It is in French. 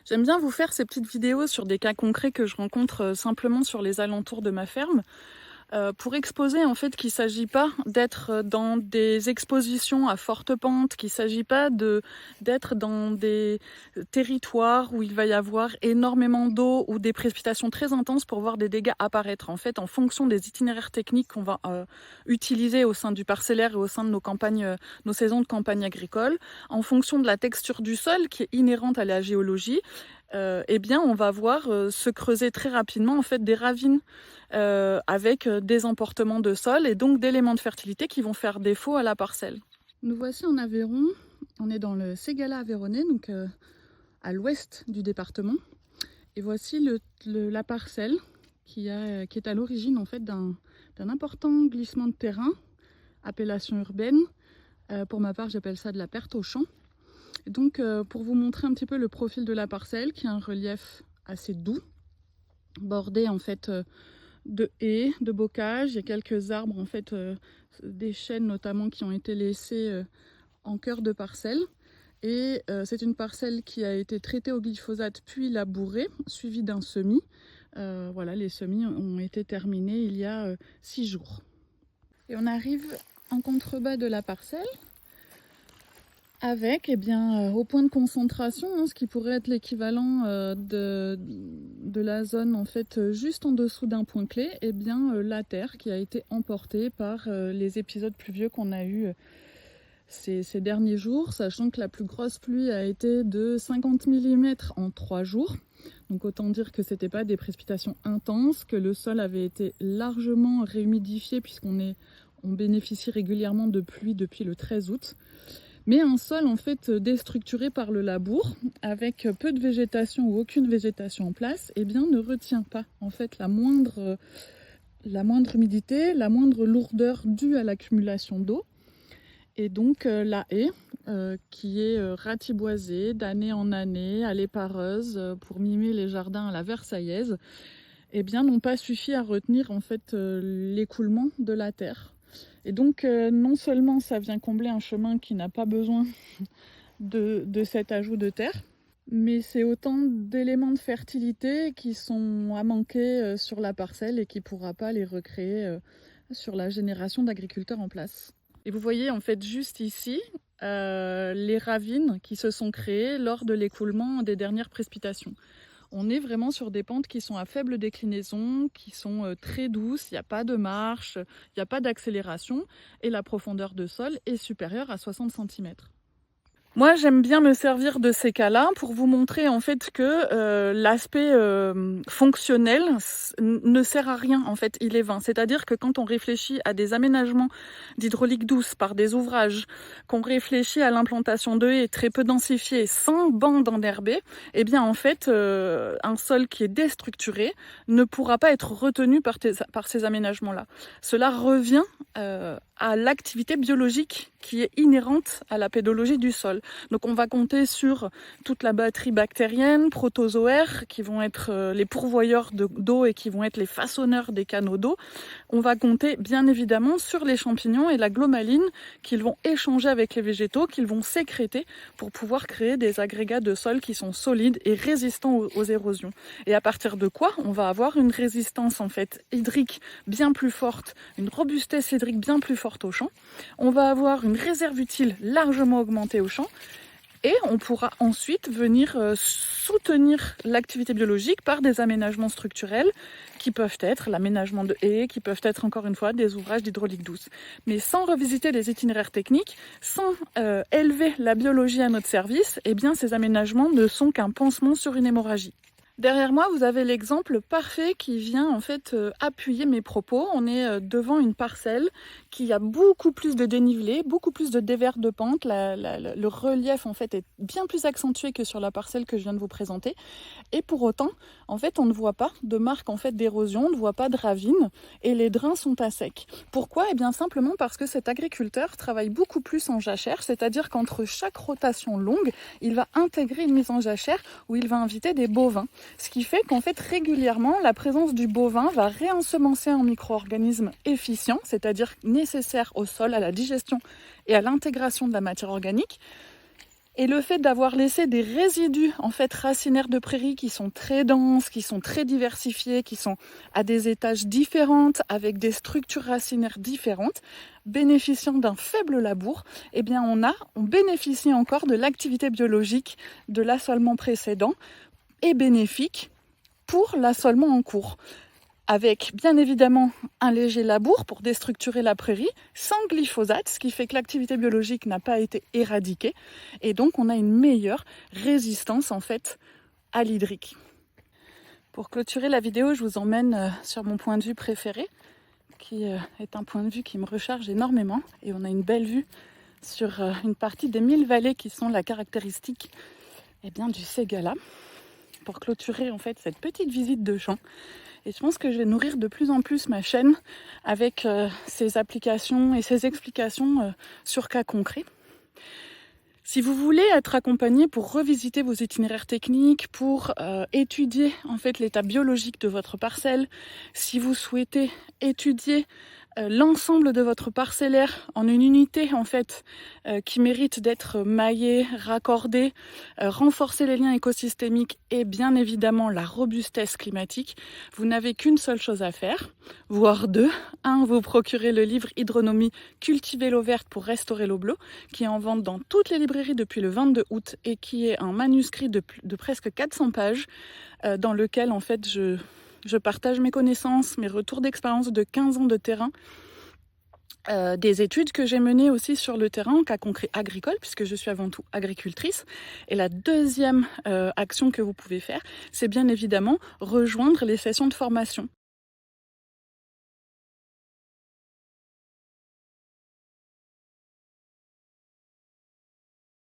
J'aime bien vous faire ces petites vidéos sur des cas concrets que je rencontre simplement sur les alentours de ma ferme, pour exposer en fait qu'il ne s'agit pas d'être dans des expositions à forte pente, qu'il ne s'agit pas d'être dans des territoires où il va y avoir énormément d'eau ou des précipitations très intenses pour voir des dégâts apparaître. En fait, en fonction des itinéraires techniques qu'on va utiliser au sein du parcellaire et au sein de nos campagnes, nos saisons de campagne agricole, en fonction de la texture du sol qui est inhérente à la géologie, eh bien, on va voir se creuser très rapidement en fait des ravines avec des emportements de sol et donc d'éléments de fertilité qui vont faire défaut à la parcelle. Nous voici en Aveyron, on est dans le Ségala aveyronnais, donc à l'ouest du département. Et voici la parcelle qui est à l'origine en fait d'un important glissement de terrain, appellation urbaine. Pour ma part, j'appelle ça de la perte au champ. Et donc, pour vous montrer un petit peu le profil de la parcelle, qui a un relief assez doux, bordé en fait de haies, de bocages. Il y a quelques arbres, en fait, des chênes notamment, qui ont été laissés en cœur de parcelle. Et c'est une parcelle qui a été traitée au glyphosate puis labourée, suivie d'un semis. Voilà, les semis ont été terminés il y a 6 jours. Et on arrive en contrebas de la parcelle avec au point de concentration, ce qui pourrait être l'équivalent de la zone en fait juste en dessous d'un point clé, la terre qui a été emportée par les épisodes pluvieux qu'on a eu ces derniers jours, sachant que la plus grosse pluie a été de 50 mm en 3 jours. Donc autant dire que c'était pas des précipitations intenses, que le sol avait été largement réhumidifié puisqu'on bénéficie régulièrement de pluie depuis le 13 août. Mais un sol en fait déstructuré par le labour, avec peu de végétation ou aucune végétation en place, ne retient pas en fait la moindre humidité, la moindre lourdeur due à l'accumulation d'eau. Et donc la haie, qui est ratiboisée d'année en année à l'épareuse pour mimer les jardins à la versaillaise, n'ont pas suffi à retenir en fait l'écoulement de la terre. Et donc non seulement ça vient combler un chemin qui n'a pas besoin de cet ajout de terre, mais c'est autant d'éléments de fertilité qui sont à manquer sur la parcelle et qui ne pourra pas les recréer sur la génération d'agriculteurs en place. Et vous voyez en fait juste ici les ravines qui se sont créées lors de l'écoulement des dernières précipitations. On est vraiment sur des pentes qui sont à faible déclinaison, qui sont très douces, il n'y a pas de marche, il n'y a pas d'accélération et la profondeur de sol est supérieure à 60 cm. Moi, j'aime bien me servir de ces cas-là pour vous montrer en fait que l'aspect fonctionnel ne sert à rien, en fait, il est vain. C'est-à-dire que quand on réfléchit à des aménagements d'hydraulique douce par des ouvrages, qu'on réfléchit à l'implantation de haies très peu densifiées, sans bandes enherbées, en fait, un sol qui est déstructuré ne pourra pas être retenu par ces aménagements-là. Cela revient à l'activité biologique qui est inhérente à la pédologie du sol. Donc on va compter sur toute la batterie bactérienne, protozoaire, qui vont être les pourvoyeurs d'eau et qui vont être les façonneurs des canaux d'eau. On va compter bien évidemment sur les champignons et la glomaline qu'ils vont échanger avec les végétaux, qu'ils vont sécréter pour pouvoir créer des agrégats de sol qui sont solides et résistants aux érosions. Et à partir de quoi on va avoir une résistance en fait hydrique bien plus forte, une robustesse hydrique bien plus forte au champ. On va avoir une réserve utile largement augmentée au champ. Et on pourra ensuite venir soutenir l'activité biologique par des aménagements structurels qui peuvent être l'aménagement de haies, qui peuvent être encore une fois des ouvrages d'hydraulique douce. Mais sans revisiter les itinéraires techniques, sans élever la biologie à notre service, ces aménagements ne sont qu'un pansement sur une hémorragie. Derrière moi, vous avez l'exemple parfait qui vient en fait appuyer mes propos. On est devant une parcelle qui a beaucoup plus de dénivelé, beaucoup plus de dévers de pente. Le relief en fait est bien plus accentué que sur la parcelle que je viens de vous présenter. Et pour autant, en fait, on ne voit pas de marque en fait d'érosion, on ne voit pas de ravine et les drains sont à sec. Pourquoi ? Simplement parce que cet agriculteur travaille beaucoup plus en jachère, c'est-à-dire qu'entre chaque rotation longue, il va intégrer une mise en jachère où il va inviter des bovins. Ce qui fait qu'en fait régulièrement la présence du bovin va réensemencer un micro-organisme efficient, c'est-à-dire nécessaire au sol, à la digestion et à l'intégration de la matière organique. Et le fait d'avoir laissé des résidus en fait racinaires de prairies qui sont très denses, qui sont très diversifiés, qui sont à des étages différents, avec des structures racinaires différentes, bénéficiant d'un faible labour, eh bien on bénéficie encore de l'activité biologique de l'assolement précédent et bénéfique pour l'assolement en cours, avec bien évidemment un léger labour pour déstructurer la prairie, sans glyphosate, ce qui fait que l'activité biologique n'a pas été éradiquée, et donc on a une meilleure résistance en fait à l'hydrique. Pour clôturer la vidéo, je vous emmène sur mon point de vue préféré, qui est un point de vue qui me recharge énormément, et on a une belle vue sur une partie des 1000 vallées qui sont la caractéristique du Ségala, pour clôturer en fait cette petite visite de champ. Et je pense que je vais nourrir de plus en plus ma chaîne avec ces applications et ces explications sur cas concrets. Si vous voulez être accompagné pour revisiter vos itinéraires techniques, pour étudier en fait l'état biologique de votre parcelle, si vous souhaitez étudier l'ensemble de votre parcellaire en une unité en fait qui mérite d'être maillée, raccordée, renforcer les liens écosystémiques et bien évidemment la robustesse climatique, vous n'avez qu'une seule chose à faire, voire deux. Vous procurez le livre Hydronomie, cultiver l'eau verte pour restaurer l'eau bleue, qui est en vente dans toutes les librairies depuis le 22 août et qui est un manuscrit de presque 400 pages dans lequel en fait je partage mes connaissances, mes retours d'expérience de 15 ans de terrain, des études que j'ai menées aussi sur le terrain en cas concret agricole, puisque je suis avant tout agricultrice. Et la deuxième action que vous pouvez faire, c'est bien évidemment rejoindre les sessions de formation.